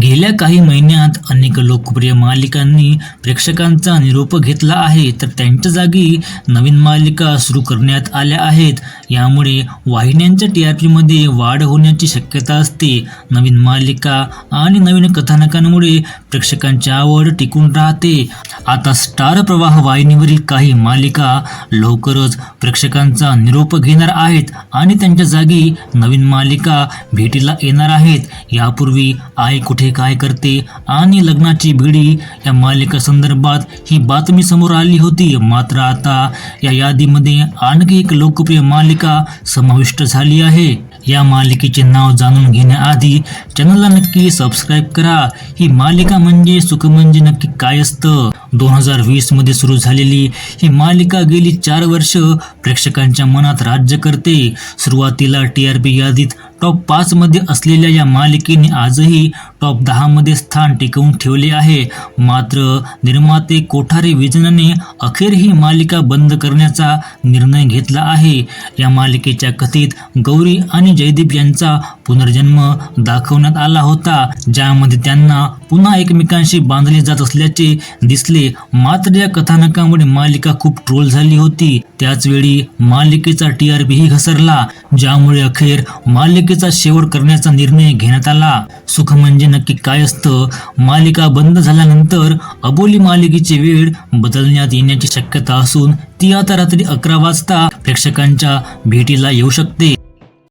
गेल्या काही महिन्यात अनेक लोकप्रिय मालिकांनी प्रेक्षकांचा निरोप घेतला आहे, तर त्यांच्या जागी नवीन मालिका सुरू करण्यात आल्या आहेत. यामुळे वाहिन्यांच्या TRPमध्ये वाढ होण्याची शक्यता असते. नवीन मालिका आणि नवीन कथानकांमुळे प्रेक्षकांची आवड टिकून राहते. आता स्टार प्रवाह वाहिनीवरील काही मालिका लवकरच प्रेक्षकांचा निरोप घेणार आहेत आणि त्यांच्या जागी नवीन मालिका भेटीला येणार आहेत. यापूर्वी आई कुठे काय करते आणि लग्नाची भिडी या मालिका संदर्भात ही बातमी समोर आली होती. मात्र आता या यादीमध्ये आणखी एक लोकप्रिय मालिका समाविष्ट झाली आहे. या मालिकेचे नाव जाणून घेण्याआधी चॅनलला नक्की सबस्क्राईब करा. ही मालिका म्हणजे सुख म्हणजे नक्की काय असतं? 2020 मध्ये सुरू झालेली ही मालिका गेली 4 वर्ष प्रेक्षकांच्या मनात राज्य करते. सुरुवातीला TRP यादीत टॉप 5 मध्ये असलेल्या या मालिकेने आजही टॉप 10 मध्ये स्थान टिकवून ठेवले आहे. मात्र निर्माते कोठारे विजनने अखेर ही मालिका बंद करण्याचा निर्णय घेतला आहे. या मालिकेच्या कथेत गौरी आणि जयदीप यांचा पुनर्जन्म दाखवण्यात आला होता, ज्यामध्ये त्यांना पुन्हा एकमेकांशी बांधले जात असल्याचे दिसले. मात्र या कथानकामुळे मालिका खूप ट्रोल झाली होती. त्याचवेळी मालिकेचा TRP ही घसरला, ज्यामुळे अखेर मालिकेचा शेवट करण्याचा निर्णय घेण्यात आला. सुख म्हणजे नक्की काय असतं? मालिका बंद झाल्यानंतर अबोली मालिकेची वेळ बदलण्यात येण्याची शक्यता असून ती आता रात्री 11 वाजता प्रेक्षकांच्या भेटीला येऊ शकते.